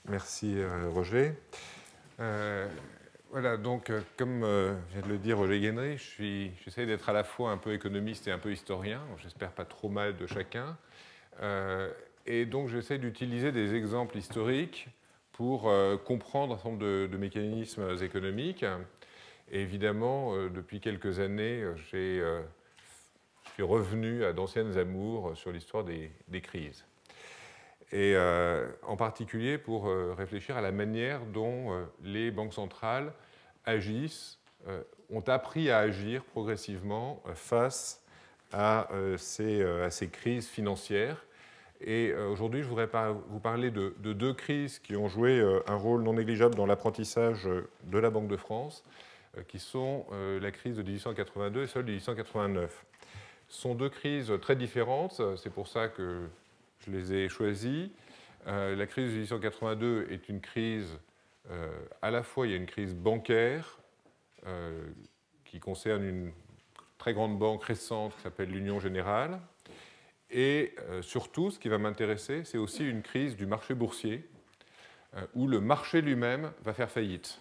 Merci Roger. Voilà, donc comme vient de le dire Roger Guénry, j'essaie d'être à la fois un peu économiste et un peu historien, j'espère pas trop mal de chacun. Et donc j'essaie d'utiliser des exemples historiques pour comprendre un certain nombre de mécanismes économiques. Et évidemment, depuis quelques années, je suis revenu à d'anciennes amours sur l'histoire des crises. Et en particulier pour réfléchir à la manière dont les banques centrales agissent, ont appris à agir progressivement face à ces crises financières. Et aujourd'hui, je voudrais vous parler de deux crises qui ont joué un rôle non négligeable dans l'apprentissage de la Banque de France, qui sont la crise de 1882 et celle de 1889. Ce sont deux crises très différentes, c'est pour ça que je les ai choisis. La crise de 1882 est une crise, à la fois il y a une crise bancaire qui concerne une très grande banque récente qui s'appelle l'Union Générale, et surtout ce qui va m'intéresser, c'est aussi une crise du marché boursier, où le marché lui-même va faire faillite.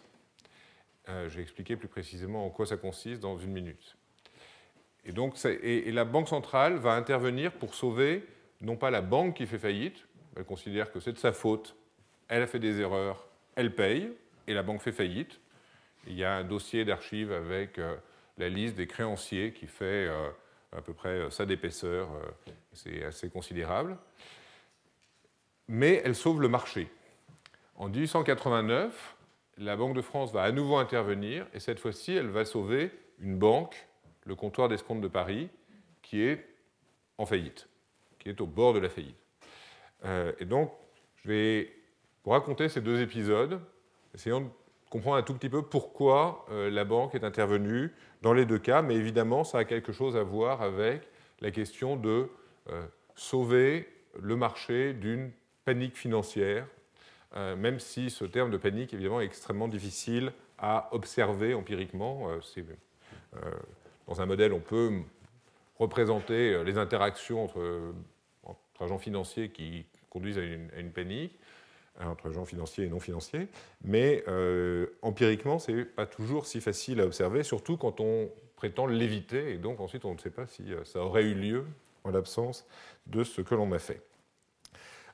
Je vais expliquer plus précisément en quoi ça consiste dans une minute. Et donc, la Banque centrale va intervenir pour sauver non pas la banque qui fait faillite, elle considère que c'est de sa faute, elle a fait des erreurs, elle paye, et la banque fait faillite. Il y a un dossier d'archives avec la liste des créanciers qui fait à peu près ça d'épaisseur, c'est assez considérable. Mais elle sauve le marché. En 1889, la Banque de France va à nouveau intervenir, et cette fois-ci, elle va sauver une banque, le comptoir d'escompte de Paris, qui est en faillite, qui est au bord de la faillite. Et donc, je vais vous raconter ces deux épisodes, essayant de comprendre un tout petit peu pourquoi la banque est intervenue dans les deux cas, mais évidemment, ça a quelque chose à voir avec la question de sauver le marché d'une panique financière, même si ce terme de panique, évidemment, est extrêmement difficile à observer empiriquement. Dans un modèle, on peut représenter les interactions entre agents financiers qui conduisent à une panique, entre agents financiers et non financiers, mais empiriquement, ce n'est pas toujours si facile à observer, surtout quand on prétend l'éviter, et donc ensuite on ne sait pas si ça aurait eu lieu en l'absence de ce que l'on a fait.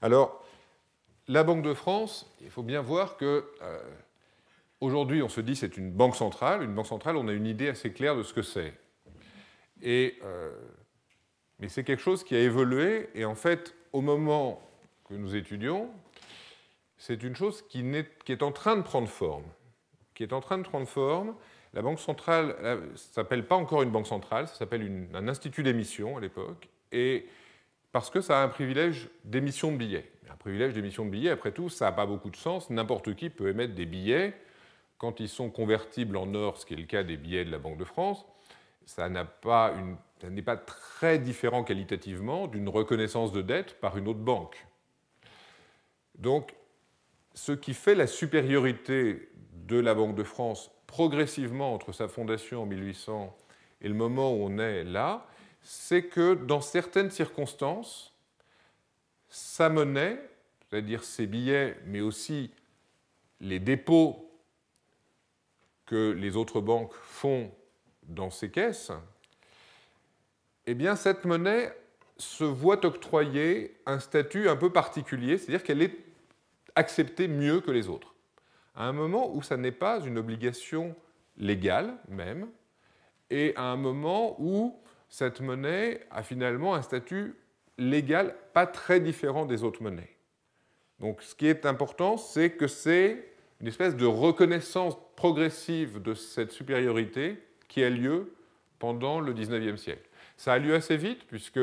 Alors, la Banque de France, il faut bien voir que aujourd'hui on se dit c'est une banque centrale, on a une idée assez claire de ce que c'est. Mais c'est quelque chose qui a évolué, et en fait, au moment que nous étudions, c'est une chose qui est en train de prendre forme. La Banque centrale ne s'appelle pas encore une banque centrale, ça s'appelle un institut d'émission à l'époque, et parce que ça a un privilège d'émission de billets. Un privilège d'émission de billets, après tout, ça n'a pas beaucoup de sens. N'importe qui peut émettre des billets. Quand ils sont convertibles en or, ce qui est le cas des billets de la Banque de France, ça n'est pas très différent qualitativement d'une reconnaissance de dette par une autre banque. Donc, ce qui fait la supériorité de la Banque de France progressivement entre sa fondation en 1800 et le moment où on est là, c'est que dans certaines circonstances, sa monnaie, c'est-à-dire ses billets, mais aussi les dépôts que les autres banques font dans ces caisses, eh bien, cette monnaie se voit octroyer un statut un peu particulier, c'est-à-dire qu'elle est acceptée mieux que les autres, à un moment où ça n'est pas une obligation légale même, et à un moment où cette monnaie a finalement un statut légal pas très différent des autres monnaies. Donc ce qui est important, c'est que c'est une espèce de reconnaissance progressive de cette supériorité qui a lieu pendant le XIXe siècle. Ça a lieu assez vite, puisque,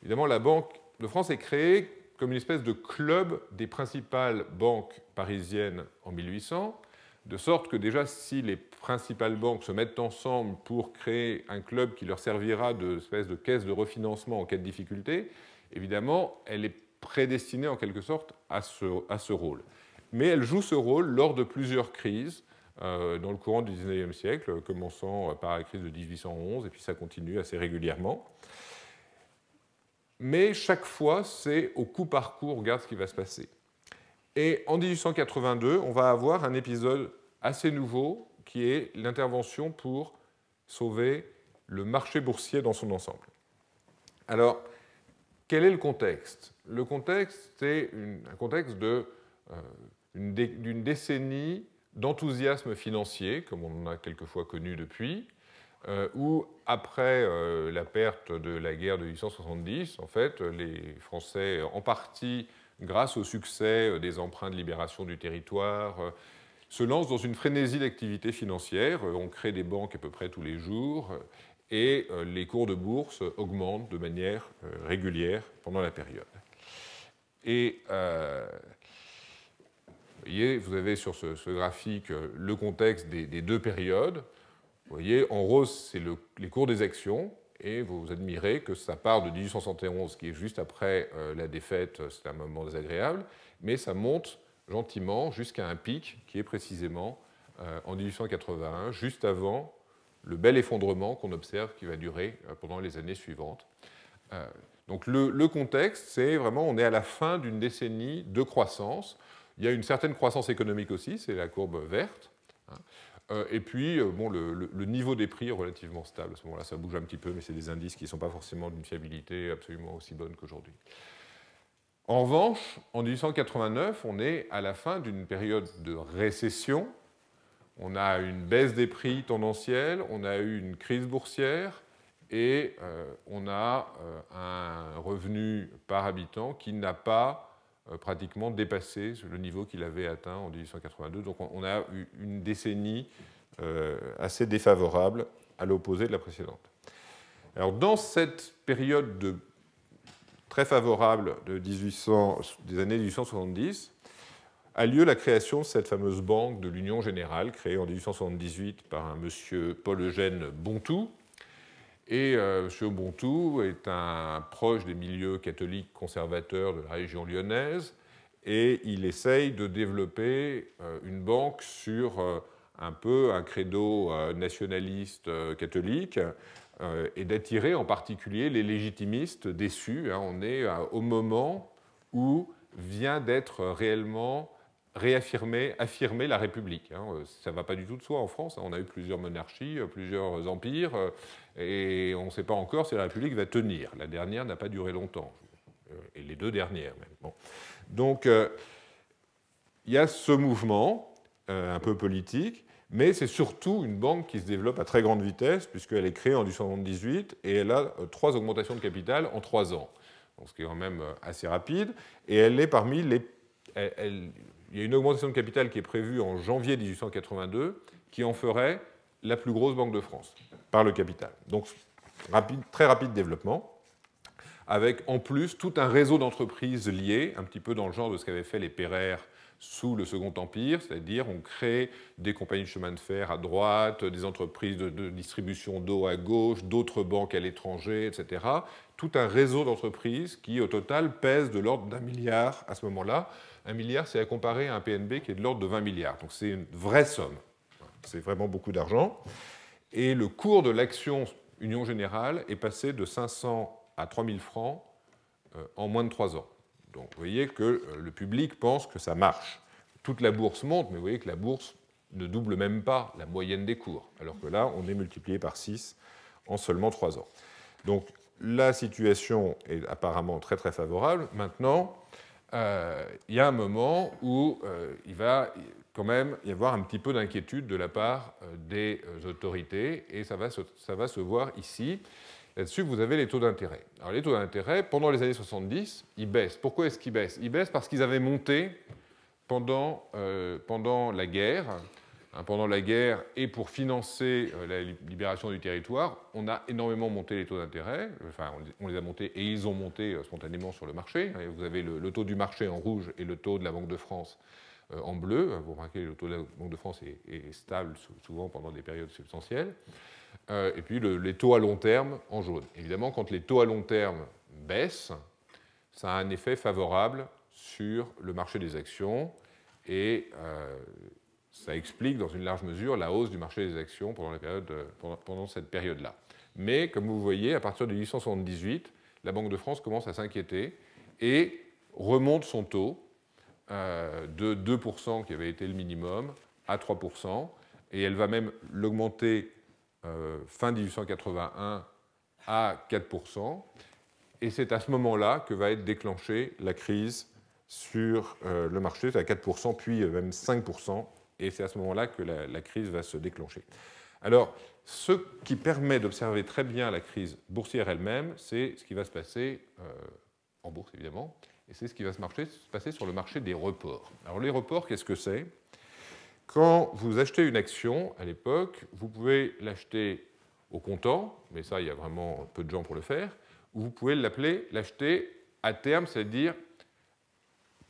évidemment, la Banque de France est créée comme une espèce de club des principales banques parisiennes en 1800, de sorte que déjà, si les principales banques se mettent ensemble pour créer un club qui leur servira d'espèce de caisse de refinancement en cas de difficulté, évidemment, elle est prédestinée en quelque sorte à ce rôle. Mais elle joue ce rôle lors de plusieurs crises dans le courant du XIXe siècle, commençant par la crise de 1811, et puis ça continue assez régulièrement. Mais chaque fois, c'est au coup par coup, on regarde ce qui va se passer. Et en 1882, on va avoir un épisode assez nouveau qui est l'intervention pour sauver le marché boursier dans son ensemble. Alors, quel est le contexte? Le contexte, c'est un contexte d'une décennie d'enthousiasme financier, comme on en a quelquefois connu depuis, où, après la perte de la guerre de 1870, en fait, les Français, en partie grâce au succès des emprunts de libération du territoire, se lancent dans une frénésie d'activité financière. On crée des banques à peu près tous les jours et les cours de bourse augmentent de manière régulière pendant la période. Et vous avez sur ce graphique le contexte des deux périodes. Vous voyez, en rose, c'est les cours des actions, et vous admirez que ça part de 1871, qui est juste après la défaite, c'est un moment désagréable, mais ça monte gentiment jusqu'à un pic qui est précisément en 1881, juste avant le bel effondrement qu'on observe qui va durer pendant les années suivantes. Donc le contexte, c'est vraiment, on est à la fin d'une décennie de croissance. Il y a une certaine croissance économique aussi, c'est la courbe verte. Et puis, bon, le niveau des prix est relativement stable. À ce moment-là, ça bouge un petit peu, mais c'est des indices qui ne sont pas forcément d'une fiabilité absolument aussi bonne qu'aujourd'hui. En revanche, en 1889, on est à la fin d'une période de récession. On a une baisse des prix tendancielle, on a eu une crise boursière et on a un revenu par habitant qui n'a pas pratiquement dépassé le niveau qu'il avait atteint en 1882. Donc on a eu une décennie assez défavorable à l'opposé de la précédente. Alors dans cette période très favorable des années 1870, a lieu la création de cette fameuse banque de l'Union générale, créée en 1878 par un monsieur Paul-Eugène Bontoux. Et M. Bontoux est un proche des milieux catholiques conservateurs de la région lyonnaise, et il essaye de développer une banque sur un peu un credo nationaliste catholique, et d'attirer en particulier les légitimistes déçus. On est au moment où vient d'être réellement affirmer la République. Ça ne va pas du tout de soi en France. On a eu plusieurs monarchies, plusieurs empires, et on ne sait pas encore si la République va tenir. La dernière n'a pas duré longtemps, et les deux dernières même. Bon. Donc, il y a ce mouvement un peu politique, mais c'est surtout une banque qui se développe à très grande vitesse, puisqu'elle est créée en 1878, et elle a 3 augmentations de capital en 3 ans, donc ce qui est quand même assez rapide, et elle est parmi les... Il y a une augmentation de capital qui est prévue en janvier 1882 qui en ferait la plus grosse banque de France par le capital. Donc, très rapide développement, avec en plus tout un réseau d'entreprises liées, un petit peu dans le genre de ce qu'avaient fait les Pereire sous le Second Empire, c'est-à-dire on crée des compagnies de chemin de fer à droite, des entreprises de distribution d'eau à gauche, d'autres banques à l'étranger, etc. Tout un réseau d'entreprises qui, au total, pèse de l'ordre d'1 milliard à ce moment-là. 1 milliard, c'est à comparer à un PNB qui est de l'ordre de 20 milliards. Donc c'est une vraie somme. C'est vraiment beaucoup d'argent. Et le cours de l'action Union Générale est passé de 500 à 3000 francs en moins de 3 ans. Donc vous voyez que le public pense que ça marche. Toute la bourse monte, mais vous voyez que la bourse ne double même pas la moyenne des cours, alors que là, on est multiplié par 6 en seulement 3 ans. Donc la situation est apparemment très très favorable. Maintenant, il y a un moment où il va quand même y avoir un petit peu d'inquiétude de la part des autorités, et ça va se voir ici. Là-dessus, vous avez les taux d'intérêt. Alors les taux d'intérêt, pendant les années 70, ils baissent. Pourquoi est-ce qu'ils baissent? Ils baissent parce qu'ils avaient monté pendant la guerre. Pendant la guerre, et pour financer la libération du territoire, on a énormément monté les taux d'intérêt. Enfin, on les a montés et ils ont monté spontanément sur le marché. Vous avez le taux du marché en rouge et le taux de la Banque de France en bleu. Vous remarquez, le taux de la Banque de France est stable souvent pendant des périodes substantielles. Et puis les taux à long terme en jaune. Évidemment, quand les taux à long terme baissent, ça a un effet favorable sur le marché des actions, et ça explique dans une large mesure la hausse du marché des actions pendant cette période-là. Mais comme vous voyez, à partir de 1878, la Banque de France commence à s'inquiéter et remonte son taux de 2% qui avait été le minimum à 3%, et elle va même l'augmenter fin 1881 à 4%, et c'est à ce moment-là que va être déclenchée la crise sur le marché, c'est à 4%, puis même 5%, et c'est à ce moment-là que la crise va se déclencher. Alors, ce qui permet d'observer très bien la crise boursière elle-même, c'est ce qui va se passer en bourse, évidemment, et c'est ce qui va se passer sur le marché des reports. Alors, les reports, qu'est-ce que c'est? Quand vous achetez une action, à l'époque, vous pouvez l'acheter au comptant, mais ça, il y a vraiment peu de gens pour le faire, ou vous pouvez l'acheter à terme, c'est-à-dire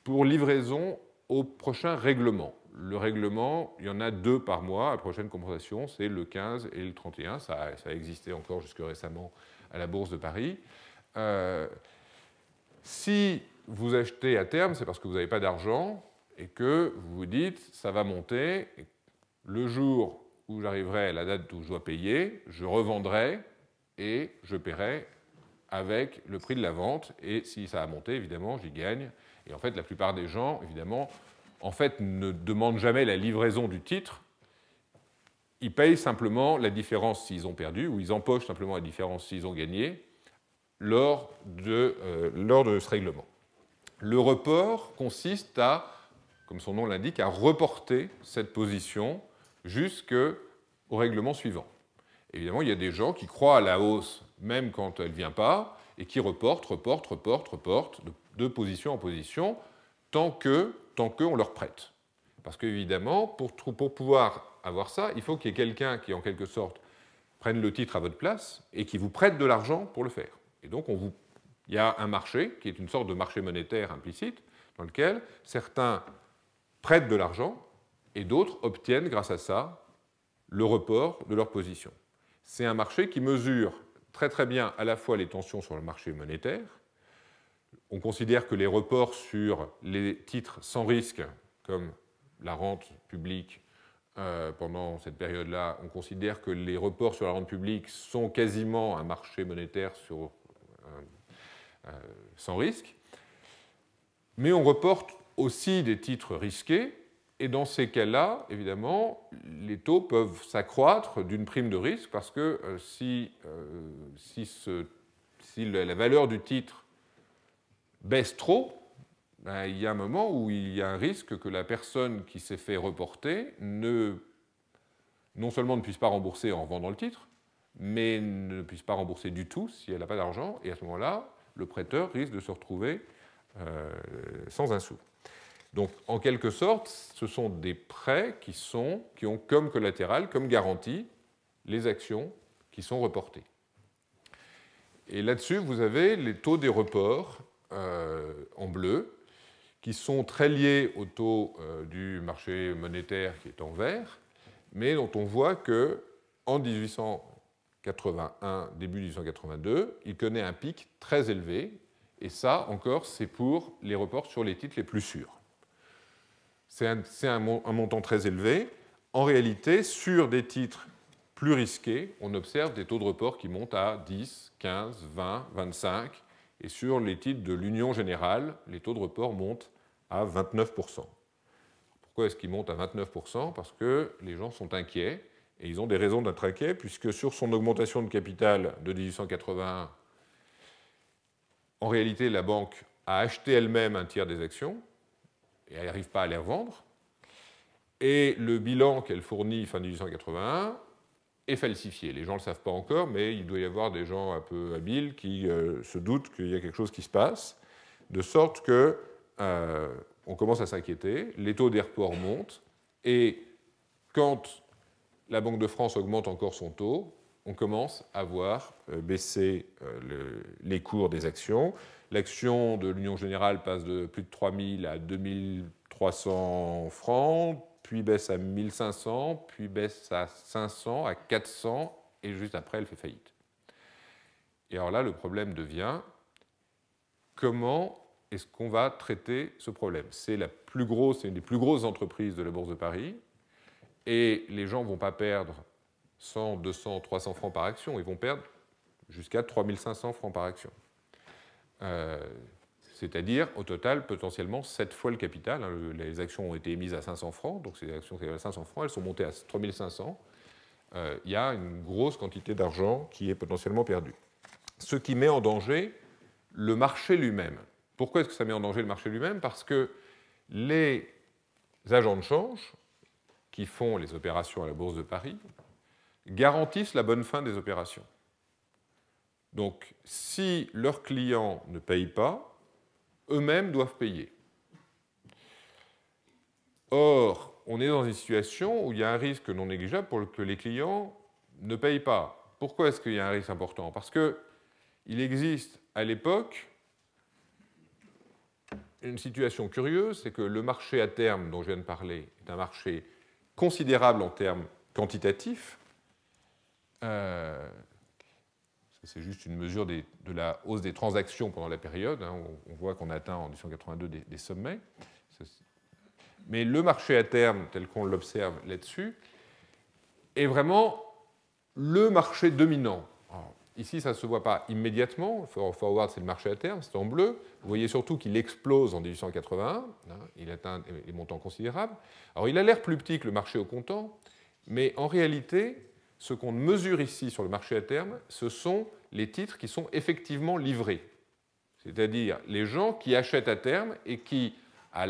pour livraison au prochain règlement. Le règlement, il y en a 2 par mois. La prochaine compensation, c'est le 15 et le 31. Ça a existé encore jusque récemment à la Bourse de Paris. Si vous achetez à terme, c'est parce que vous n'avez pas d'argent et que vous vous dites ça va monter. Le jour où j'arriverai à la date où je dois payer, je revendrai et je paierai avec le prix de la vente. Et si ça a monté, évidemment, j'y gagne. Et en fait, la plupart des gens, évidemment, ne demandent jamais la livraison du titre. Ils payent simplement la différence s'ils ont perdu, ou ils empochent simplement la différence s'ils ont gagné lors de ce règlement. Le report consiste à, comme son nom l'indique, à reporter cette position jusqu'au règlement suivant. Évidemment, il y a des gens qui croient à la hausse même quand elle ne vient pas et qui reportent de position en position tant qu'on leur prête. Parce qu'évidemment, pour pouvoir avoir ça, il faut qu'il y ait quelqu'un qui, en quelque sorte, prenne le titre à votre place et qui vous prête de l'argent pour le faire. Et donc, il y a un marché qui est une sorte de marché monétaire implicite dans lequel certains prêtent de l'argent et d'autres obtiennent, grâce à ça, le report de leur position. C'est un marché qui mesure très très bien à la fois les tensions sur le marché monétaire. On considère que les reports sur les titres sans risque, comme la rente publique pendant cette période-là, on considère que les reports sur la rente publique sont quasiment un marché monétaire sans risque. Mais on reporte aussi des titres risqués, et dans ces cas-là, évidemment, les taux peuvent s'accroître d'une prime de risque, parce que si la valeur du titre baisse trop, ben, il y a un moment où il y a un risque que la personne qui s'est fait reporter non seulement ne puisse pas rembourser en vendant le titre, mais ne puisse pas rembourser du tout si elle n'a pas d'argent, et à ce moment-là, le prêteur risque de se retrouver sans un sou. Donc, en quelque sorte, ce sont des prêts qui ont comme collatéral, comme garantie, les actions qui sont reportées. Et là-dessus, vous avez les taux des reports en bleu, qui sont très liés au taux du marché monétaire qui est en vert, mais dont on voit qu'en 1881, début 1882, il connaît un pic très élevé, et ça, encore, c'est pour les reports sur les titres les plus sûrs. C'est un montant très élevé. En réalité, sur des titres plus risqués, on observe des taux de report qui montent à 10, 15, 20, 25, et sur les titres de l'Union générale, les taux de report montent à 29%. Pourquoi est-ce qu'ils montent à 29%? Parce que les gens sont inquiets, et ils ont des raisons d'être inquiets, puisque sur son augmentation de capital de 1881, en réalité, la banque a acheté elle-même un tiers des actions, et elle n'arrive pas à les revendre. Et le bilan qu'elle fournit fin 1881 est falsifié. Les gens ne le savent pas encore, mais il doit y avoir des gens un peu habiles qui se doutent qu'il y a quelque chose qui se passe, de sorte que on commence à s'inquiéter, les taux des reports montent, et quand la Banque de France augmente encore son taux, on commence à voir baisser les cours des actions. L'action de l'Union générale passe de plus de 3 000 à 2 300 francs, puis baisse à 1 500, puis baisse à 500, à 400, et juste après, elle fait faillite. Et alors là, le problème devient comment est-ce qu'on va traiter ce problème? C'est une des plus grosses entreprises de la Bourse de Paris, et les gens ne vont pas perdre 100, 200, 300 francs par action, ils vont perdre jusqu'à 3 500 francs par action. c'est-à-dire au total potentiellement 7 fois le capital. Les actions ont été émises à 500 francs, donc ces actions qui avaient 500 francs, elles sont montées à 3500. Il y a une grosse quantité d'argent qui est potentiellement perdue. Ce qui met en danger le marché lui-même. Pourquoi est-ce que ça met en danger le marché lui-même? Parce que les agents de change qui font les opérations à la Bourse de Paris garantissent la bonne fin des opérations. Donc, si leurs clients ne payent pas, eux-mêmes doivent payer. Or, on est dans une situation où il y a un risque non négligeable pour que les clients ne payent pas. Pourquoi est-ce qu'il y a un risque important? Parce qu'il existe à l'époque une situation curieuse, c'est que le marché à terme dont je viens de parler est un marché considérable en termes quantitatifs. C'est juste une mesure de la hausse des transactions pendant la période. On voit qu'on atteint en 1882 des sommets. Mais le marché à terme, tel qu'on l'observe là-dessus, est vraiment le marché dominant. Alors, ici, ça ne se voit pas immédiatement. Forward, c'est le marché à terme, c'est en bleu. Vous voyez surtout qu'il explose en 1881. Il atteint des montants considérables. Alors, il a l'air plus petit que le marché au comptant, mais en réalité, ce qu'on mesure ici sur le marché à terme, ce sont les titres qui sont effectivement livrés. C'est-à-dire les gens qui achètent à terme et qui, à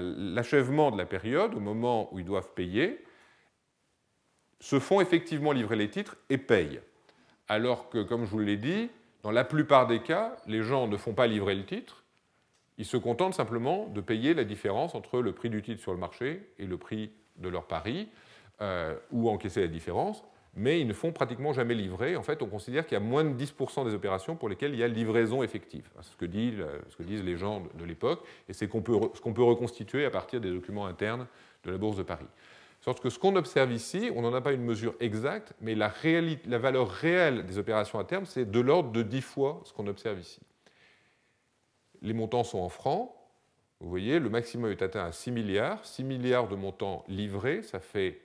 l'achèvement de la période, au moment où ils doivent payer, se font effectivement livrer les titres et payent. Alors que, comme je vous l'ai dit, dans la plupart des cas, les gens ne font pas livrer le titre, ils se contentent simplement de payer la différence entre le prix du titre sur le marché et le prix de leur pari, ou encaisser la différence, mais ils ne font pratiquement jamais livrer. En fait, on considère qu'il y a moins de 10% des opérations pour lesquelles il y a livraison effective. C'est ce que disent les gens de l'époque, et c'est ce qu'on peut reconstituer à partir des documents internes de la Bourse de Paris. De sorte que ce qu'on observe ici, on n'en a pas une mesure exacte, mais la valeur réelle des opérations à terme, c'est de l'ordre de 10 fois ce qu'on observe ici. Les montants sont en francs. Vous voyez, le maximum est atteint à 6 milliards. 6 milliards de montants livrés, ça fait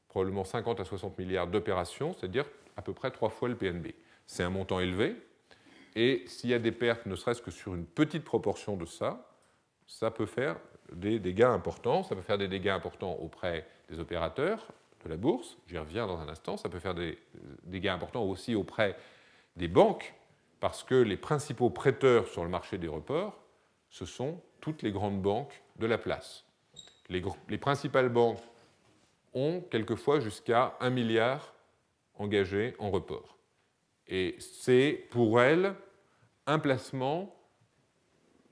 probablement 50 à 60 milliards d'opérations, c'est-à-dire à peu près 3 fois le PNB. C'est un montant élevé, et s'il y a des pertes, ne serait-ce que sur une petite proportion de ça, ça peut faire des dégâts importants. Ça peut faire des dégâts importants auprès des opérateurs de la bourse, j'y reviens dans un instant. Ça peut faire des dégâts importants aussi auprès des banques, parce que les principaux prêteurs sur le marché des reports, ce sont toutes les grandes banques de la place. Les principales banques ont quelquefois jusqu'à 1 milliard engagés en report. Et c'est pour elles un placement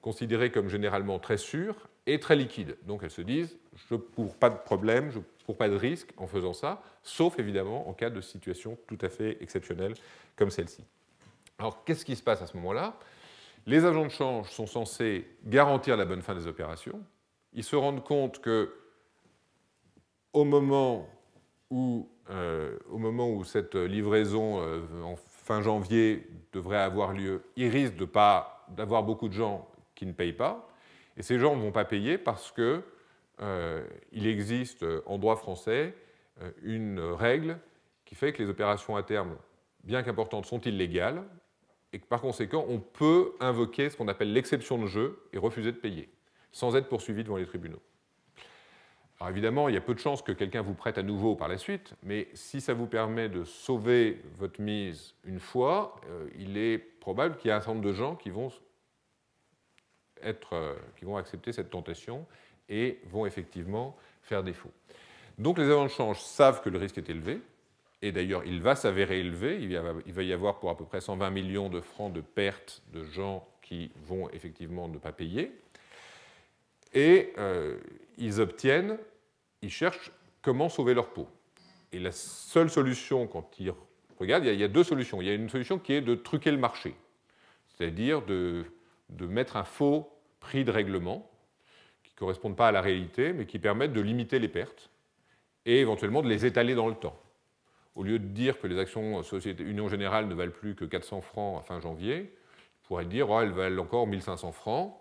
considéré comme généralement très sûr et très liquide. Donc elles se disent, je ne cours pas de problème, je ne cours pas de risque en faisant ça, sauf évidemment en cas de situation tout à fait exceptionnelle comme celle-ci. Alors qu'est-ce qui se passe à ce moment-là? Les agents de change sont censés garantir la bonne fin des opérations. Ils se rendent compte que au moment où cette livraison en fin janvier devrait avoir lieu, il risque d'avoir beaucoup de gens qui ne payent pas. Et ces gens ne vont pas payer parce qu'il existe en droit français une règle qui fait que les opérations à terme, bien qu'importantes, sont illégales et que par conséquent, on peut invoquer ce qu'on appelle l'exception de jeu et refuser de payer, sans être poursuivi devant les tribunaux. Alors évidemment, il y a peu de chances que quelqu'un vous prête à nouveau par la suite, mais si ça vous permet de sauver votre mise une fois, il est probable qu'il y ait un certain nombre de gens qui vont accepter cette tentation et vont effectivement faire défaut. Donc les agents de change savent que le risque est élevé, et d'ailleurs il va s'avérer élevé, il va y avoir pour à peu près 120 millions de francs de pertes de gens qui vont effectivement ne pas payer, et ils cherchent comment sauver leur peau. Et la seule solution, quand ils regardent, il y a deux solutions. Il y a une solution qui est de truquer le marché, c'est-à-dire de mettre un faux prix de règlement qui ne correspondent pas à la réalité, mais qui permettent de limiter les pertes et éventuellement de les étaler dans le temps. Au lieu de dire que les actions Société Union Générale ne valent plus que 400 francs à fin janvier, on pourrait dire elles valent encore 1500 francs,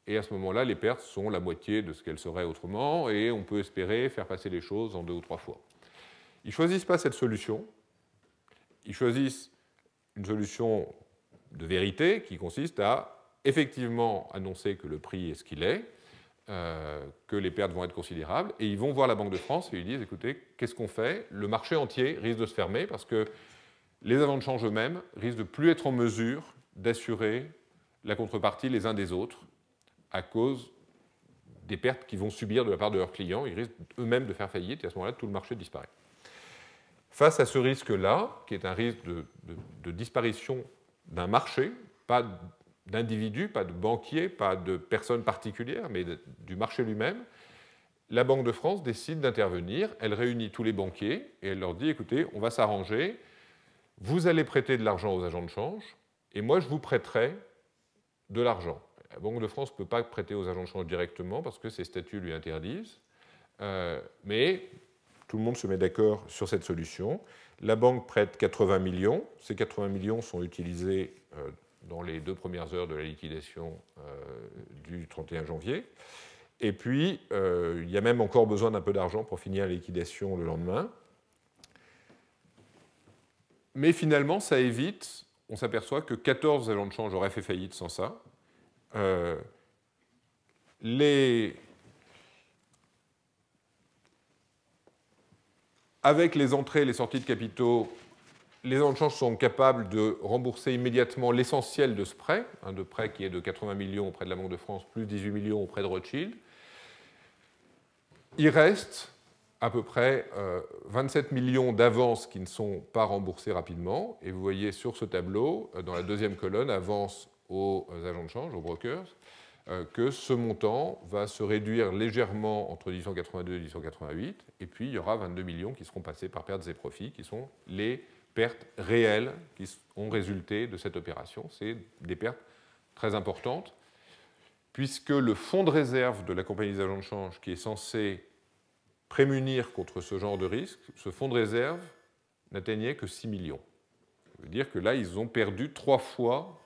et à ce moment-là, les pertes sont la moitié de ce qu'elles seraient autrement, et on peut espérer faire passer les choses en 2 ou 3 fois. Ils ne choisissent pas cette solution, ils choisissent une solution de vérité qui consiste à effectivement annoncer que le prix est ce qu'il est, que les pertes vont être considérables, et ils vont voir la Banque de France et ils disent, écoutez, qu'est-ce qu'on fait? Le marché entier risque de se fermer parce que les agents de change eux-mêmes risquent de plus être en mesure d'assurer la contrepartie les uns des autres à cause des pertes qu'ils vont subir de la part de leurs clients. Ils risquent eux-mêmes de faire faillite et à ce moment-là, tout le marché disparaît. Face à ce risque-là, qui est un risque de disparition d'un marché, pas d'individus, pas de banquiers, pas de personnes particulières, mais du marché lui-même, la Banque de France décide d'intervenir. Elle réunit tous les banquiers et elle leur dit, écoutez, on va s'arranger, vous allez prêter de l'argent aux agents de change et moi, je vous prêterai de l'argent. La Banque de France ne peut pas prêter aux agents de change directement parce que ses statuts lui interdisent, mais tout le monde se met d'accord sur cette solution. La banque prête 80 millions. Ces 80 millions sont utilisés dans les 2 premières heures de la liquidation du 31 janvier. Et puis, il y a même encore besoin d'un peu d'argent pour finir la liquidation le lendemain. Mais finalement, ça évite, on s'aperçoit que 14 agents de change auraient fait faillite sans ça. Avec les entrées et les sorties de capitaux, les agents de change sont capables de rembourser immédiatement l'essentiel de ce prêt, de prêt qui est de 80 millions auprès de la Banque de France, plus 18 millions auprès de Rothschild. Il reste à peu près 27 millions d'avances qui ne sont pas remboursées rapidement. Et vous voyez sur ce tableau, dans la deuxième colonne, avances aux agents de change, aux brokers, que ce montant va se réduire légèrement entre 1882 et 1888, et puis il y aura 22 millions qui seront passés par pertes et profits, qui sont les pertes réelles qui ont résulté de cette opération. C'est des pertes très importantes, puisque le fonds de réserve de la compagnie des agents de change, qui est censé prémunir contre ce genre de risque, ce fonds de réserve n'atteignait que 6 millions. Ça veut dire que là, ils ont perdu 3 fois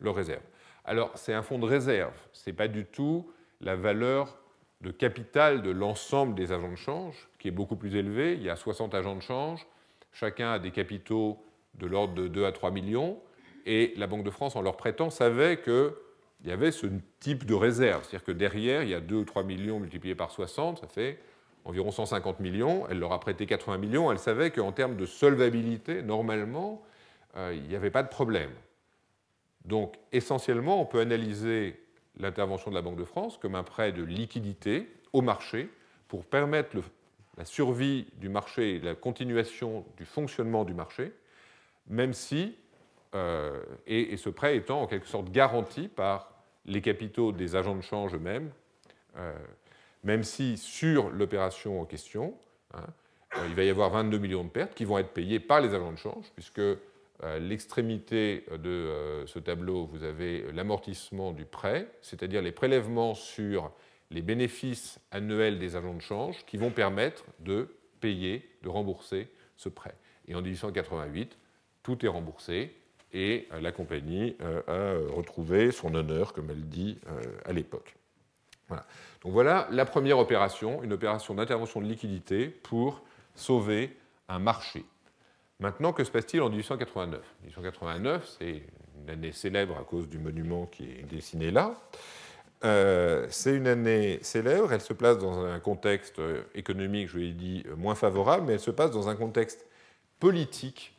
leur réserve. Alors, c'est un fonds de réserve, ce n'est pas du tout la valeur de capital de l'ensemble des agents de change, qui est beaucoup plus élevée. Il y a 60 agents de change, chacun a des capitaux de l'ordre de 2 à 3 millions, et la Banque de France, en leur prêtant, savait qu'il y avait ce type de réserve. C'est-à-dire que derrière, il y a 2 ou 3 millions multipliés par 60, ça fait environ 150 millions. Elle leur a prêté 80 millions, elle savait qu'en termes de solvabilité, normalement, il n'y avait pas de problème. Donc, essentiellement, on peut analyser l'intervention de la Banque de France comme un prêt de liquidité au marché pour permettre la survie du marché et la continuation du fonctionnement du marché, même si, et ce prêt étant en quelque sorte garanti par les capitaux des agents de change eux-mêmes, même si sur l'opération en question, il va y avoir 22 millions de pertes qui vont être payées par les agents de change, puisque l'extrémité de ce tableau, vous avez l'amortissement du prêt, c'est-à-dire les prélèvements sur les bénéfices annuels des agents de change qui vont permettre de payer, de rembourser ce prêt. Et en 1888, tout est remboursé et la compagnie a retrouvé son honneur, comme elle dit à l'époque. Voilà. Donc voilà la première opération, une opération d'intervention de liquidité pour sauver un marché. Maintenant, que se passe-t-il en 1889 ? 1889, c'est une année célèbre à cause du monument qui est dessiné là. C'est une année célèbre, elle se place dans un contexte économique, je l'ai dit, moins favorable, mais elle se passe dans un contexte politique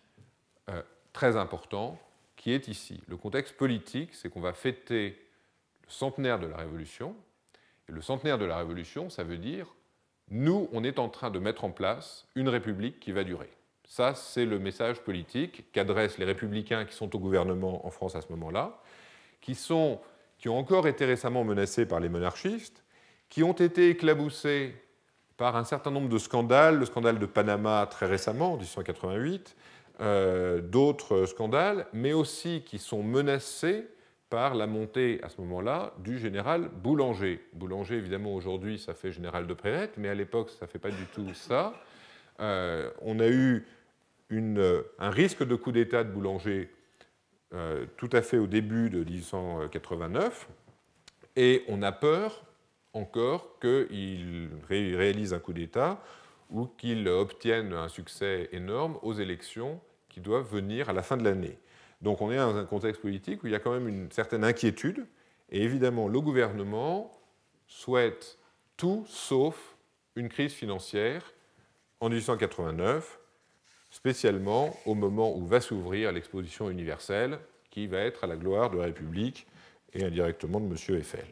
très important qui est ici. Le contexte politique, c'est qu'on va fêter le centenaire de la Révolution. Et le centenaire de la Révolution, ça veut dire, nous, on est en train de mettre en place une république qui va durer. Ça, c'est le message politique qu'adressent les républicains qui sont au gouvernement en France à ce moment-là, qui ont encore été récemment menacés par les monarchistes, qui ont été éclaboussés par un certain nombre de scandales, le scandale de Panama très récemment, en 1888, d'autres scandales, mais aussi qui sont menacés par la montée, à ce moment-là, du général Boulanger. Boulanger, évidemment, aujourd'hui, ça fait général de Prairette, mais à l'époque, ça ne fait pas du tout ça. On a eu un risque de coup d'État de Boulanger tout à fait au début de 1889, et on a peur encore qu'il réalise un coup d'État ou qu'il obtienne un succès énorme aux élections qui doivent venir à la fin de l'année. Donc on est dans un contexte politique où il y a quand même une certaine inquiétude, et évidemment le gouvernement souhaite tout sauf une crise financière en 1889, spécialement au moment où va s'ouvrir l'exposition universelle, qui va être à la gloire de la République et indirectement de M. Eiffel.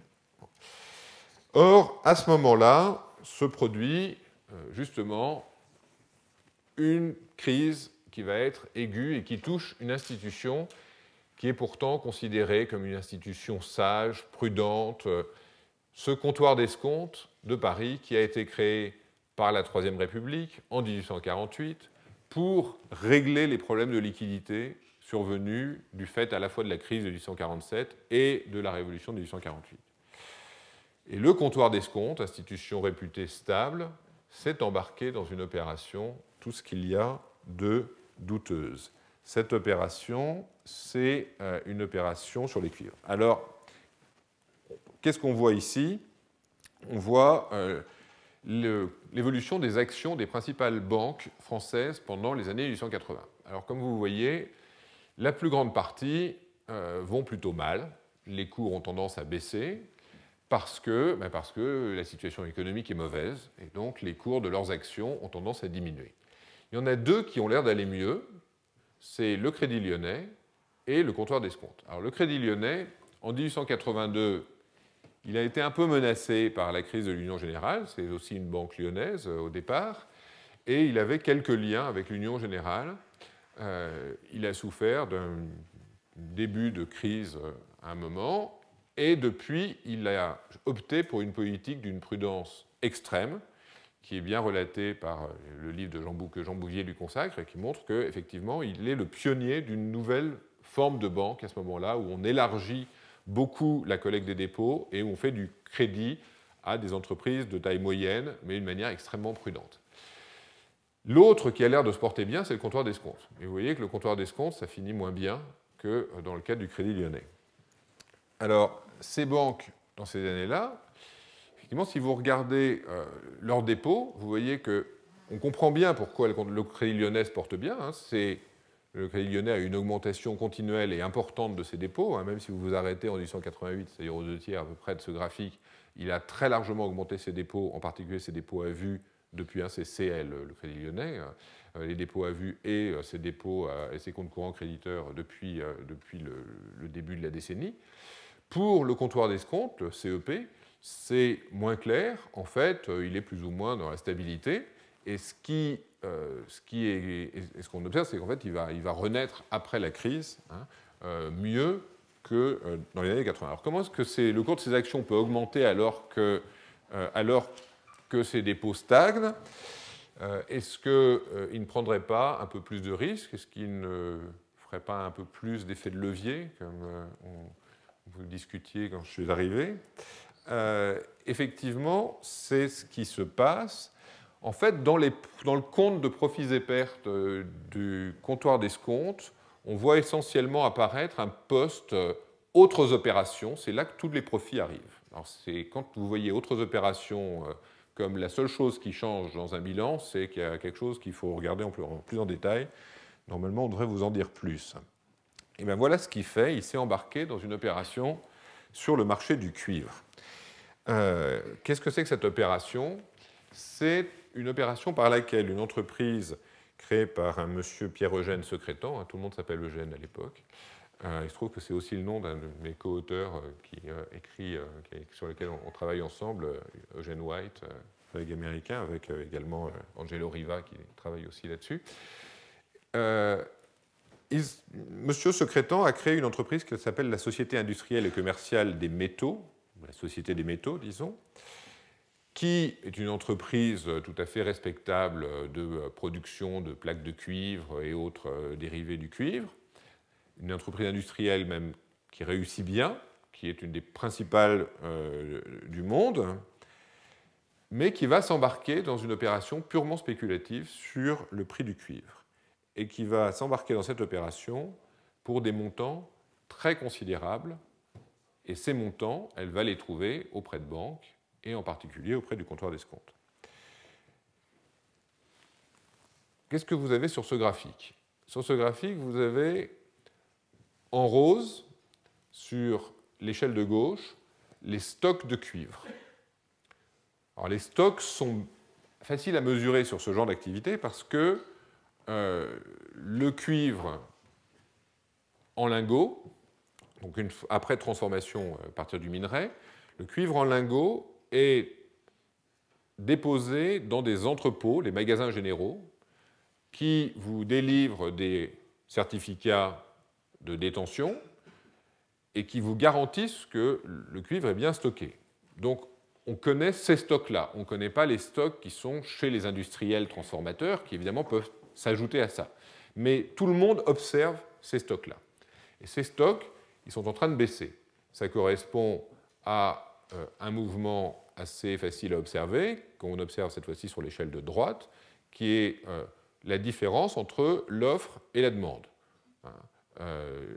Or, à ce moment-là, se produit justement une crise qui va être aiguë et qui touche une institution qui est pourtant considérée comme une institution sage, prudente, ce comptoir d'escompte de Paris qui a été créé par la Troisième République en 1848 pour régler les problèmes de liquidité survenus du fait à la fois de la crise de 1847 et de la Révolution de 1848. Et le comptoir d'escompte, institution réputée stable, s'est embarqué dans une opération, tout ce qu'il y a de douteuse. Cette opération, c'est une opération sur les cuivres. Alors, qu'est-ce qu'on voit ici? On voit l'évolution des actions des principales banques françaises pendant les années 1880. Alors, comme vous voyez, la plus grande partie vont plutôt mal. Les cours ont tendance à baisser parce que la situation économique est mauvaise et donc les cours de leurs actions ont tendance à diminuer. Il y en a deux qui ont l'air d'aller mieux, c'est le Crédit Lyonnais et le comptoir d'escompte. Alors, le Crédit Lyonnais, en 1882, il a été un peu menacé par la crise de l'Union Générale, c'est aussi une banque lyonnaise au départ, et il avait quelques liens avec l'Union Générale. Il a souffert d'un début de crise à un moment, et depuis, il a opté pour une politique d'une prudence extrême, qui est bien relatée par le livre que Jean Bouvier lui consacre, et qui montre qu'effectivement, il est le pionnier d'une nouvelle forme de banque à ce moment-là, où on élargit beaucoup la collecte des dépôts et où on fait du crédit à des entreprises de taille moyenne, mais d'une manière extrêmement prudente. L'autre qui a l'air de se porter bien, c'est le comptoir d'escompte. Et vous voyez que le comptoir d'escompte, ça finit moins bien que dans le cas du Crédit Lyonnais. Alors, ces banques, dans ces années-là, effectivement, si vous regardez leurs dépôts, vous voyez qu'on comprend bien pourquoi le Crédit Lyonnais se porte bien. Le Crédit Lyonnais a une augmentation continuelle et importante de ses dépôts, même si vous vous arrêtez en 1888, c'est-à-dire aux 2 tiers à peu près de ce graphique, il a très largement augmenté ses dépôts, en particulier ses dépôts à vue, depuis c'est CL, le Crédit Lyonnais, les dépôts à vue et ses dépôts et ses comptes courants créditeurs depuis le début de la décennie. Pour le comptoir d'escompte, le CEP, c'est moins clair. En fait, il est plus ou moins dans la stabilité. Et ce qu'on observe, c'est qu'en fait, il va renaître après la crise, mieux que dans les années 80. Alors, comment est-ce que le cours de ces actions peut augmenter alors que ces dépôts stagnent? Est-ce qu'il ne prendrait pas un peu plus de risques? Est-ce qu'il ne ferait pas un peu plus d'effet de levier, comme vous discutiez quand je suis arrivé? Effectivement, c'est ce qui se passe. En fait, dans le compte de profits et pertes du comptoir d'escompte, on voit essentiellement apparaître un poste autres opérations. C'est là que tous les profits arrivent. Alors, c'est quand vous voyez autres opérations comme la seule chose qui change dans un bilan, c'est qu'il y a quelque chose qu'il faut regarder plus en détail. Normalement, on devrait vous en dire plus. Et bien voilà ce qu'il fait. Il s'est embarqué dans une opération sur le marché du cuivre. Qu'est-ce que c'est que cette opération? C'est une opération par laquelle une entreprise créée par un monsieur Pierre-Eugène Secrétan, tout le monde s'appelle Eugène à l'époque, il se trouve que c'est aussi le nom d'un de mes co-auteurs sur lequel on travaille ensemble, Eugène White, collègue américain, avec également Angelo Riva qui travaille aussi là-dessus. Monsieur Secrétan a créé une entreprise qui s'appelle la Société industrielle et commerciale des métaux, la Société des métaux, disons, qui est une entreprise tout à fait respectable de production de plaques de cuivre et autres dérivés du cuivre, une entreprise industrielle même qui réussit bien, qui est une des principales du monde, mais qui va s'embarquer dans une opération purement spéculative sur le prix du cuivre, et qui va s'embarquer dans cette opération pour des montants très considérables, et ces montants, elle va les trouver auprès de banques, et en particulier auprès du comptoir d'escompte. Qu'est-ce que vous avez sur ce graphique? Sur ce graphique, vous avez en rose, sur l'échelle de gauche, les stocks de cuivre. Alors, les stocks sont faciles à mesurer sur ce genre d'activité parce que le cuivre en lingots, donc après transformation à partir du minerai, le cuivre en lingots est déposé dans des entrepôts, les magasins généraux, qui vous délivrent des certificats de détention et qui vous garantissent que le cuivre est bien stocké. Donc, on connaît ces stocks-là. On ne connaît pas les stocks qui sont chez les industriels transformateurs, qui évidemment peuvent s'ajouter à ça. Mais tout le monde observe ces stocks-là. Et ces stocks, ils sont en train de baisser. Ça correspond à un mouvement assez facile à observer, qu'on observe cette fois-ci sur l'échelle de droite, qui est la différence entre l'offre et la demande.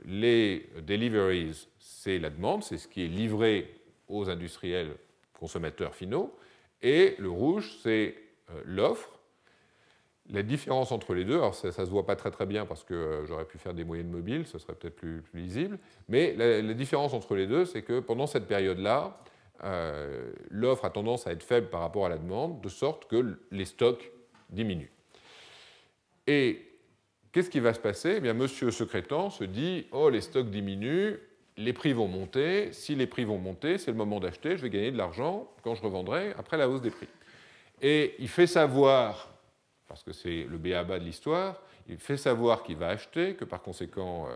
Les deliveries, c'est la demande, c'est ce qui est livré aux industriels consommateurs finaux, et le rouge, c'est l'offre. La différence entre les deux, alors ça ne se voit pas très très bien parce que j'aurais pu faire des moyennes mobiles, ce serait peut-être plus lisible, mais la différence entre les deux, c'est que pendant cette période-là, l'offre a tendance à être faible par rapport à la demande, de sorte que les stocks diminuent. Et qu'est-ce qui va se passer? Eh bien, Monsieur Secrétan se dit « Oh, les stocks diminuent, les prix vont monter. Si les prix vont monter, c'est le moment d'acheter. Je vais gagner de l'argent quand je revendrai après la hausse des prix. » Et il fait savoir, parce que c'est le b.a.-ba de l'histoire, il fait savoir qu'il va acheter, que par conséquent,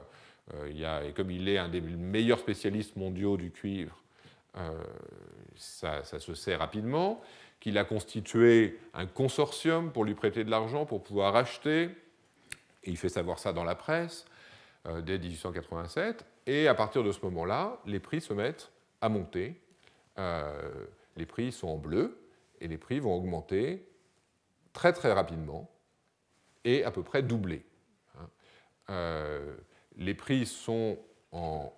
et comme il est un des meilleurs spécialistes mondiaux du cuivre, ça se sait rapidement, qu'il a constitué un consortium pour lui prêter de l'argent pour pouvoir acheter. Et il fait savoir ça dans la presse dès 1887. Et à partir de ce moment-là, les prix se mettent à monter. Les prix sont en bleu et les prix vont augmenter très très rapidement et à peu près doubler. Les prix sont en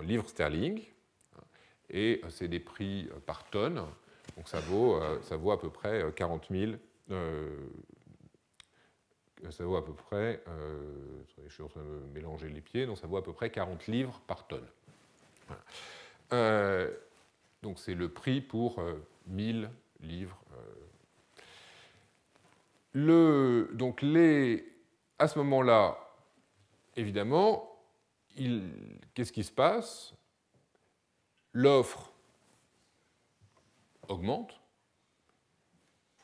livres sterling et c'est des prix par tonne. Donc ça vaut à peu près 40 000. Ça vaut à peu près, je suis en train de mélanger les pieds, donc ça vaut à peu près 40 livres par tonne. Voilà. Donc c'est le prix pour 1000 livres. À ce moment-là, évidemment, qu'est-ce qui se passe? L'offre augmente,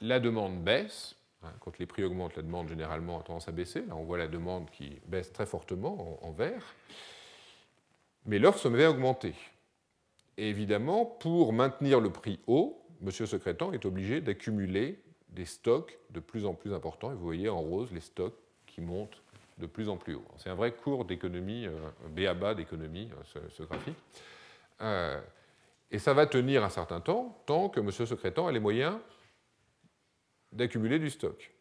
la demande baisse. Quand les prix augmentent, la demande généralement a tendance à baisser. Là, on voit la demande qui baisse très fortement en vert. Mais l'offre se met à augmenter. Et évidemment, pour maintenir le prix haut, M. Secrétan est obligé d'accumuler des stocks de plus en plus importants. Et vous voyez en rose les stocks qui montent de plus en plus haut. C'est un vrai cours d'économie, b.a.-ba d'économie, ce graphique. Et ça va tenir un certain temps, tant que M. Secrétan a les moyens d'accumuler du stock.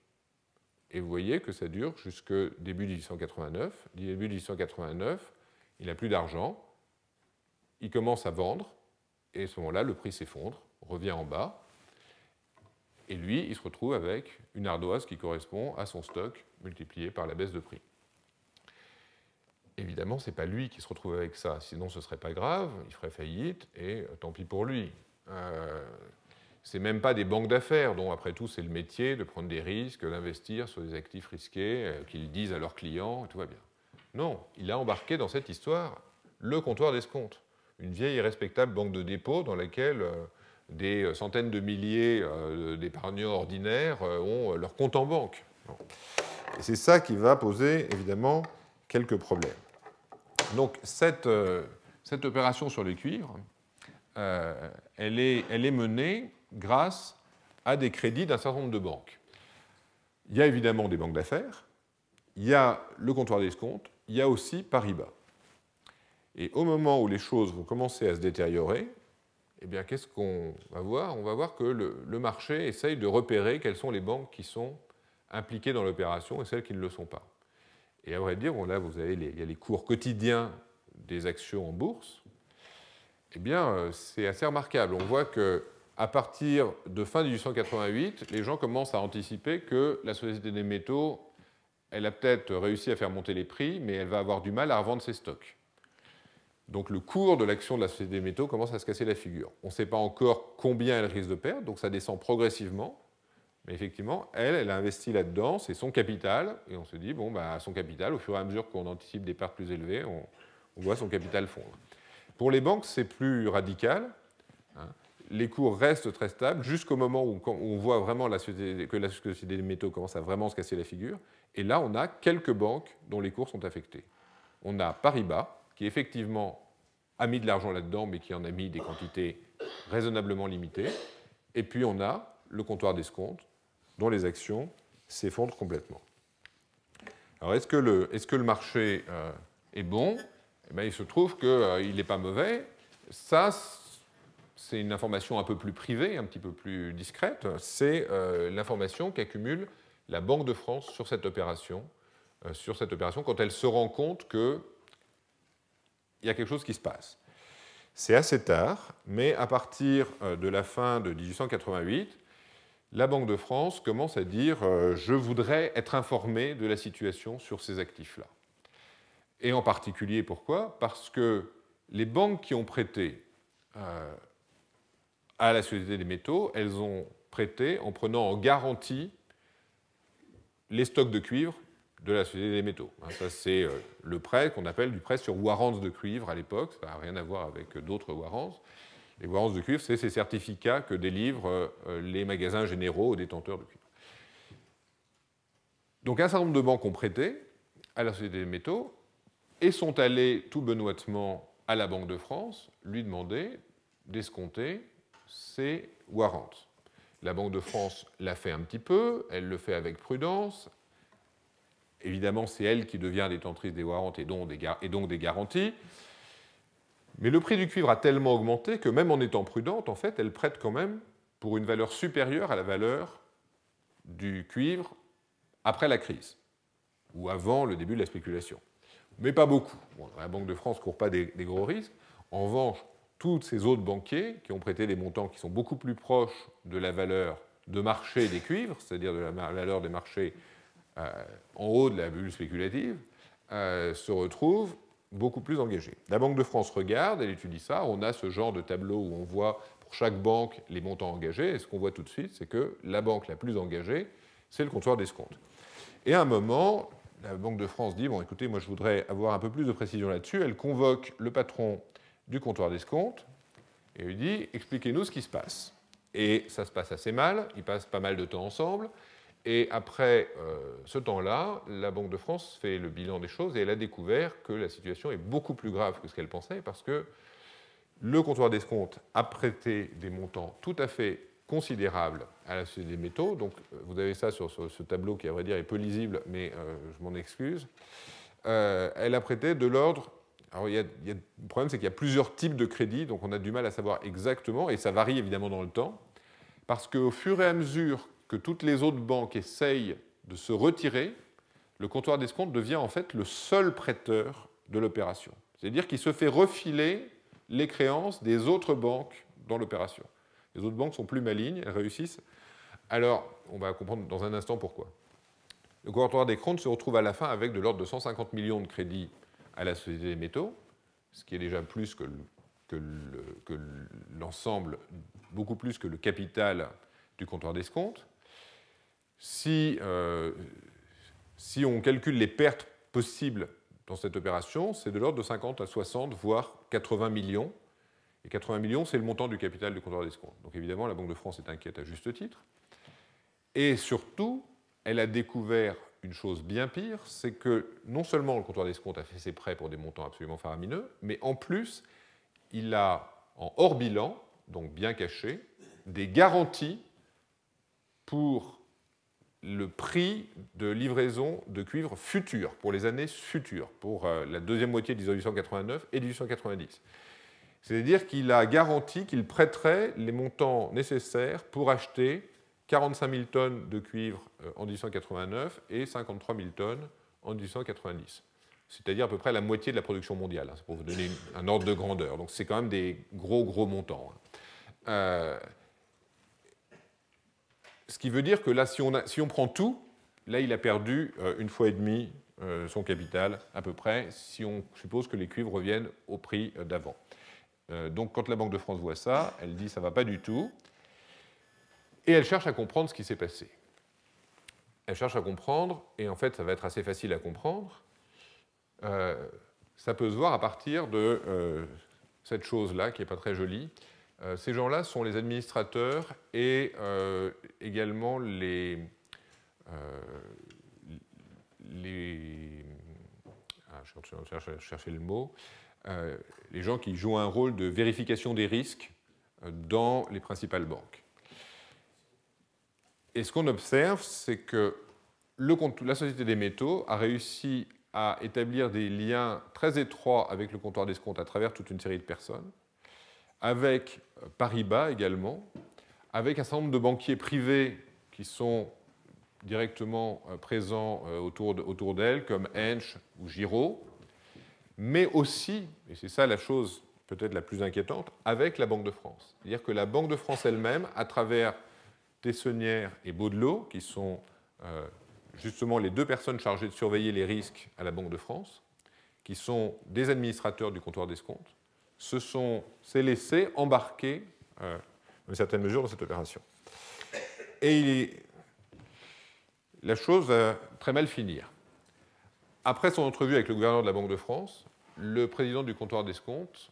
Et vous voyez que ça dure jusqu'au début 1889. Début 1889, il n'a plus d'argent, il commence à vendre, et à ce moment-là, le prix s'effondre, revient en bas, et lui, il se retrouve avec une ardoise qui correspond à son stock multiplié par la baisse de prix. Évidemment, ce n'est pas lui qui se retrouve avec ça, sinon ce ne serait pas grave, il ferait faillite, et tant pis pour lui. Ce n'est même pas des banques d'affaires, dont après tout c'est le métier de prendre des risques, d'investir sur des actifs risqués, qu'ils disent à leurs clients, et tout va bien. Non, il a embarqué dans cette histoire le comptoir d'escompte, une vieille et respectable banque de dépôt dans laquelle des centaines de milliers d'épargnants ordinaires ont leur compte en banque. Et c'est ça qui va poser évidemment quelques problèmes. Donc cette opération sur les cuivres, elle est menée grâce à des crédits d'un certain nombre de banques. Il y a évidemment des banques d'affaires, il y a le comptoir d'escompte, il y a aussi Paribas. Et au moment où les choses vont commencer à se détériorer, eh bien, qu'est-ce qu'on va voir? On va voir que le marché essaye de repérer quelles sont les banques qui sont impliquées dans l'opération et celles qui ne le sont pas. Et à vrai dire, là, il y a les cours quotidiens des actions en bourse. Eh bien, c'est assez remarquable. On voit qu'à partir de fin 1888, les gens commencent à anticiper que la Société des métaux elle a peut-être réussi à faire monter les prix, mais elle va avoir du mal à revendre ses stocks. Donc le cours de l'action de la Société des métaux commence à se casser la figure. On ne sait pas encore combien elle risque de perdre, donc ça descend progressivement. Mais effectivement, elle a investi là-dedans, c'est son capital, et on se dit, bon, bah, son capital, au fur et à mesure qu'on anticipe des pertes plus élevées, on voit son capital fondre. Pour les banques, c'est plus radical. Hein. Les cours restent très stables jusqu'au moment où on voit vraiment que la Société des métaux commence à vraiment se casser la figure. Et là, on a quelques banques dont les cours sont affectés. On a Paribas, qui effectivement a mis de l'argent là-dedans, mais qui en a mis des quantités raisonnablement limitées. Et puis on a le comptoir d'escompte, dont les actions s'effondrent complètement. Alors est-ce que le marché est bon? Eh bien, il se trouve qu'il n'est pas mauvais. Ça, c'est une information un peu plus privée, un petit peu plus discrète. C'est l'information qu'accumule la Banque de France sur cette opération quand elle se rend compte qu'il y a quelque chose qui se passe. C'est assez tard, mais à partir de la fin de 1888, la Banque de France commence à dire je voudrais être informé de la situation sur ces actifs-là. Et en particulier, pourquoi? Parce que les banques qui ont prêté à la Société des métaux, elles ont prêté en prenant en garantie les stocks de cuivre de la Société des métaux. Ça, c'est le prêt qu'on appelle du prêt sur warrants de cuivre à l'époque. Ça n'a rien à voir avec d'autres warrants. Les warrants de cuivre, c'est ces certificats que délivrent les magasins généraux aux détenteurs de cuivre. Donc un certain nombre de banques ont prêté à la Société des métaux et sont allées tout benoîtement à la Banque de France lui demander d'escompter ces warrants. La Banque de France l'a fait un petit peu, elle le fait avec prudence. Évidemment, c'est elle qui devient détentrice des warrants et donc des garanties. Mais le prix du cuivre a tellement augmenté que même en étant prudente, en fait, elle prête quand même pour une valeur supérieure à la valeur du cuivre après la crise, ou avant le début de la spéculation. Mais pas beaucoup. Bon, la Banque de France ne court pas des gros risques. En revanche, tous ces autres banquiers qui ont prêté des montants qui sont beaucoup plus proches de la valeur de marché des cuivres, c'est-à-dire de la valeur des marchés en haut de la bulle spéculative, se retrouvent beaucoup plus engagés. La Banque de France regarde, elle étudie ça, on a ce genre de tableau où on voit pour chaque banque les montants engagés, et ce qu'on voit tout de suite, c'est que la banque la plus engagée, c'est le comptoir d'escompte. Et à un moment, la Banque de France dit, bon écoutez, moi je voudrais avoir un peu plus de précision là-dessus, elle convoque le patron du comptoir d'escompte, et lui dit, expliquez-nous ce qui se passe. Et ça se passe assez mal, ils passent pas mal de temps ensemble, et après ce temps-là, la Banque de France fait le bilan des choses et elle a découvert que la situation est beaucoup plus grave que ce qu'elle pensait parce que le comptoir d'escompte a prêté des montants tout à fait considérables à la Société des métaux. Donc vous avez ça sur ce tableau qui, à vrai dire, est peu lisible, mais je m'en excuse. Elle a prêté de l'ordre... Alors le problème, c'est qu'il y a plusieurs types de crédits, donc on a du mal à savoir exactement, et ça varie évidemment dans le temps, parce qu'au fur et à mesure que toutes les autres banques essayent de se retirer, le comptoir d'escompte devient en fait le seul prêteur de l'opération. C'est-à-dire qu'il se fait refiler les créances des autres banques dans l'opération. Les autres banques sont plus malignes, elles réussissent. Alors, on va comprendre dans un instant pourquoi. Le comptoir d'escompte se retrouve à la fin avec de l'ordre de 150 millions de crédits à la Société des métaux, ce qui est déjà plus que l'ensemble, beaucoup plus que le capital du comptoir d'escompte. Si on calcule les pertes possibles dans cette opération, c'est de l'ordre de 50 à 60, voire 80 millions. Et 80 millions, c'est le montant du capital du comptoir d'escompte. Donc évidemment, la Banque de France est inquiète à juste titre. Et surtout, elle a découvert une chose bien pire, c'est que non seulement le comptoir d'escompte a fait ses prêts pour des montants absolument faramineux, mais en plus, il a, en hors bilan, donc bien caché, des garanties pour le prix de livraison de cuivre futur, pour les années futures, pour la deuxième moitié de 1889 et 1890. C'est-à-dire qu'il a garanti qu'il prêterait les montants nécessaires pour acheter 45 000 tonnes de cuivre en 1889 et 53 000 tonnes en 1890. C'est-à-dire à peu près la moitié de la production mondiale, pour vous donner un ordre de grandeur. Donc c'est quand même des gros montants. Ce qui veut dire que là, si on prend tout, là, il a perdu 1,5 fois son capital, à peu près, si on suppose que les cuivres reviennent au prix d'avant. Donc, quand la Banque de France voit ça, elle dit « ça ne va pas du tout », et elle cherche à comprendre ce qui s'est passé. Elle cherche à comprendre, et en fait, ça va être assez facile à comprendre. Ça peut se voir à partir de cette chose-là, qui n'est pas très jolie. Ces gens-là sont les administrateurs et également les je cherchais le mot, les gens qui jouent un rôle de vérification des risques dans les principales banques. Et ce qu'on observe, c'est que la Société des métaux a réussi à établir des liens très étroits avec le comptoir d'escompte à travers toute une série de personnes, avec Paribas également, avec un certain nombre de banquiers privés qui sont directement présents autour d'elle, comme Hensch ou Giraud, mais aussi, et c'est ça la chose peut-être la plus inquiétante, avec la Banque de France. C'est-à-dire que la Banque de France elle-même, à travers Tessonnière et Baudelot, qui sont justement les deux personnes chargées de surveiller les risques à la Banque de France, qui sont des administrateurs du comptoir d'escompte, s'est laissé embarquer dans une certaine mesure dans cette opération. Et la chose va très mal finir. Après son entrevue avec le gouverneur de la Banque de France, le président du comptoir d'escompte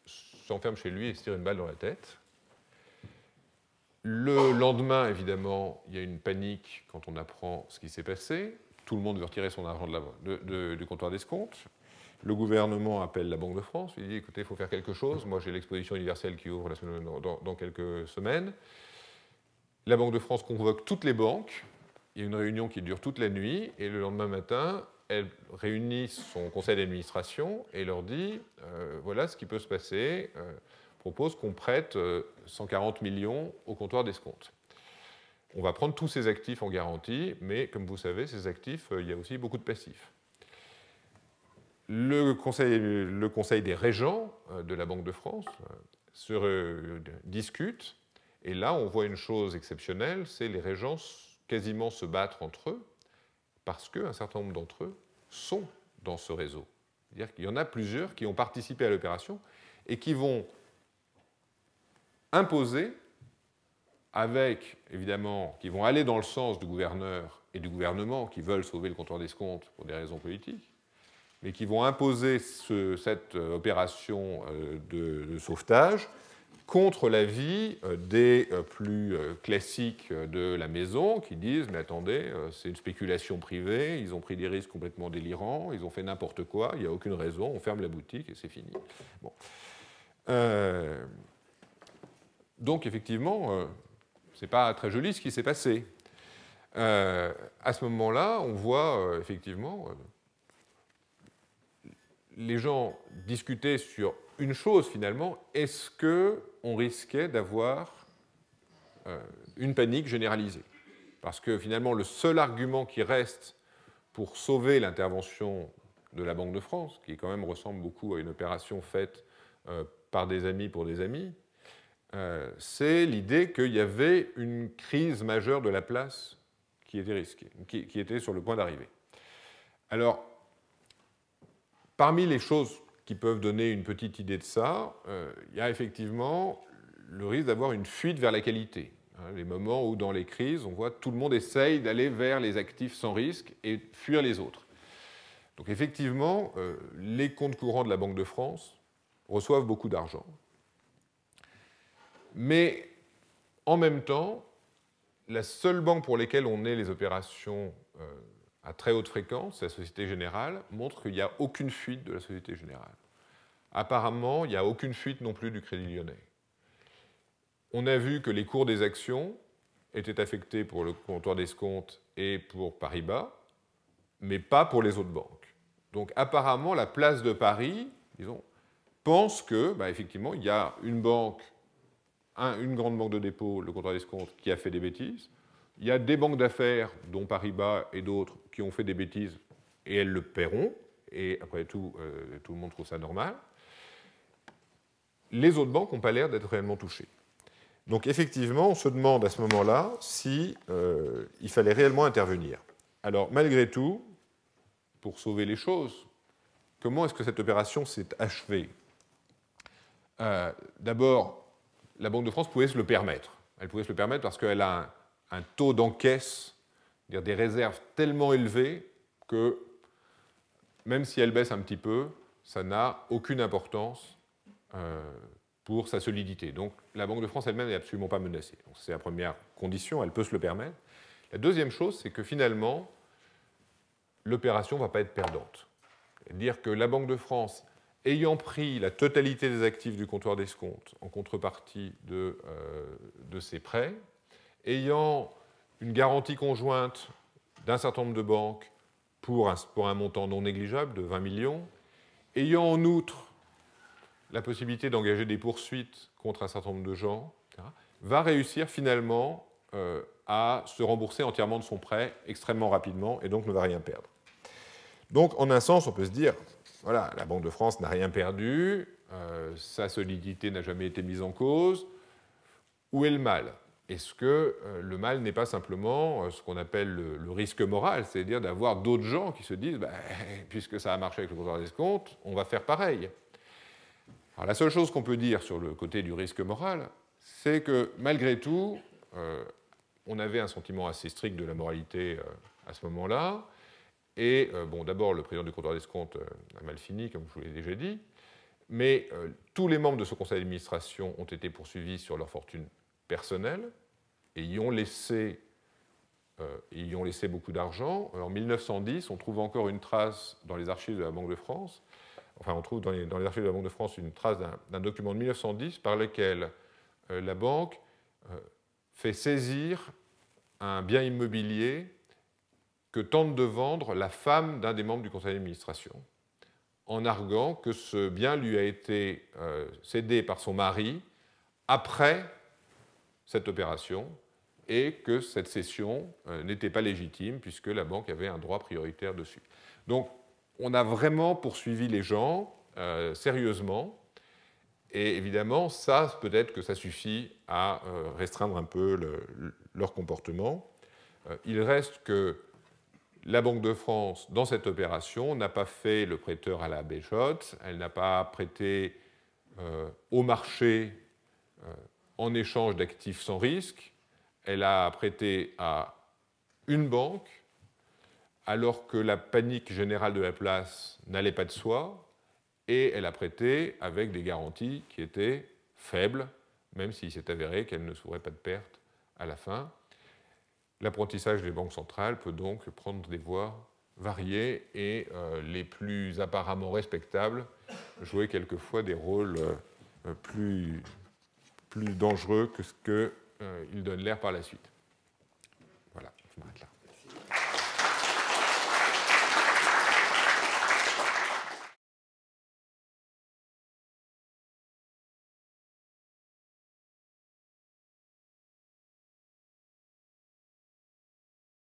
s'enferme chez lui et se tire une balle dans la tête. Le lendemain, évidemment, il y a une panique quand on apprend ce qui s'est passé. Tout le monde veut retirer son argent du comptoir d'escompte. Le gouvernement appelle la Banque de France. Il dit, écoutez, il faut faire quelque chose. Moi, j'ai l'exposition universelle qui ouvre dans quelques semaines. La Banque de France convoque toutes les banques. Il y a une réunion qui dure toute la nuit. Et le lendemain matin, elle réunit son conseil d'administration et leur dit, voilà ce qui peut se passer. Propose qu'on prête 140 millions au comptoir d'escompte. On va prendre tous ces actifs en garantie, mais comme vous savez, ces actifs, il y a aussi beaucoup de passifs. Le conseil des régents de la Banque de France se discute, et là, on voit une chose exceptionnelle, c'est les régents quasiment se battre entre eux, parce qu'un certain nombre d'entre eux sont dans ce réseau. C'est-à-dire qu'il y en a plusieurs qui ont participé à l'opération et qui vont imposer, évidemment, qui vont aller dans le sens du gouverneur et du gouvernement qui veulent sauver le comptoir d'escompte pour des raisons politiques, mais qui vont imposer cette opération de sauvetage contre l'avis des plus classiques de la maison qui disent « mais attendez, c'est une spéculation privée, ils ont pris des risques complètement délirants, ils ont fait n'importe quoi, il n'y a aucune raison, on ferme la boutique et c'est fini. » Bon. Donc, effectivement, ce n'est pas très joli ce qui s'est passé. À ce moment-là, on voit effectivement les gens discutaient sur une chose finalement, est-ce qu'on risquait d'avoir une panique généralisée? Parce que finalement, le seul argument qui reste pour sauver l'intervention de la Banque de France, qui quand même ressemble beaucoup à une opération faite par des amis pour des amis, c'est l'idée qu'il y avait une crise majeure de la place qui était risquée, qui était sur le point d'arriver. Alors, parmi les choses qui peuvent donner une petite idée de ça, il y a effectivement le risque d'avoir une fuite vers la qualité. Les moments où, dans les crises, on voit tout le monde essaye d'aller vers les actifs sans risque et fuir les autres. Donc, effectivement, les comptes courants de la Banque de France reçoivent beaucoup d'argent. Mais, en même temps, la seule banque pour laquelle on ait les opérations à très haute fréquence, la Société Générale, montre qu'il n'y a aucune fuite de la Société Générale. Apparemment, il n'y a aucune fuite non plus du Crédit Lyonnais. On a vu que les cours des actions étaient affectés pour le comptoir d'escompte et pour Paribas, mais pas pour les autres banques. Donc apparemment, la place de Paris, disons, pense que, effectivement, il y a une banque, une grande banque de dépôt, le comptoir d'escompte, qui a fait des bêtises. Il y a des banques d'affaires, dont Paribas et d'autres, qui ont fait des bêtises et elles le paieront. Et après tout, tout le monde trouve ça normal. Les autres banques n'ont pas l'air d'être réellement touchées. Donc effectivement, on se demande à ce moment-là si il fallait réellement intervenir. Alors, malgré tout, pour sauver les choses, comment est-ce que cette opération s'est achevée? D'abord, la Banque de France pouvait se le permettre. Elle pouvait se le permettre parce qu'elle a un taux d'encaisse, c'est-à-dire des réserves tellement élevées que même si elle baisse un petit peu, ça n'a aucune importance pour sa solidité. Donc la Banque de France elle-même n'est absolument pas menacée. C'est la première condition, elle peut se le permettre. La deuxième chose, c'est que finalement, l'opération ne va pas être perdante. C'est-à-dire que la Banque de France, ayant pris la totalité des actifs du comptoir d'escompte en contrepartie de ses prêts, ayant une garantie conjointe d'un certain nombre de banques pour un montant non négligeable de 20 millions, ayant en outre la possibilité d'engager des poursuites contre un certain nombre de gens, etc., va réussir finalement à se rembourser entièrement de son prêt extrêmement rapidement et donc ne va rien perdre. Donc, en un sens, on peut se dire, voilà, la Banque de France n'a rien perdu, sa solidité n'a jamais été mise en cause. Où est le mal? Est-ce que le mal n'est pas simplement ce qu'on appelle le risque moral, c'est-à-dire d'avoir d'autres gens qui se disent, bah, puisque ça a marché avec le comptoir d'escompte, on va faire pareil. Alors, la seule chose qu'on peut dire sur le côté du risque moral, c'est que malgré tout, on avait un sentiment assez strict de la moralité à ce moment-là. Et bon, d'abord, le président du comptoir d'escompte a mal fini, comme je vous l'ai déjà dit, mais tous les membres de ce conseil d'administration ont été poursuivis sur leur fortune personnelle et y ont laissé beaucoup d'argent. En 1910, on trouve encore une trace dans les archives de la Banque de France, enfin, on trouve dans les archives de la Banque de France une trace d'un document de 1910 par lequel la banque fait saisir un bien immobilier que tente de vendre la femme d'un des membres du conseil d'administration, en arguant que ce bien lui a été cédé par son mari après cette opération et que cette cession n'était pas légitime puisque la banque avait un droit prioritaire dessus. Donc, on a vraiment poursuivi les gens sérieusement et évidemment, ça, peut-être que ça suffit à restreindre un peu leur comportement. Il reste que la Banque de France, dans cette opération, n'a pas fait le prêteur à la Béchotte, elle n'a pas prêté au marché en échange d'actifs sans risque, elle a prêté à une banque, alors que la panique générale de la place n'allait pas de soi, et elle a prêté avec des garanties qui étaient faibles, même s'il s'est avéré qu'elle ne souffrait pas de perte à la fin. L'apprentissage des banques centrales peut donc prendre des voies variées et les plus apparemment respectables jouer quelquefois des rôles plus dangereux que ce qu'ils donnent l'air par la suite. Voilà, je m'arrête là.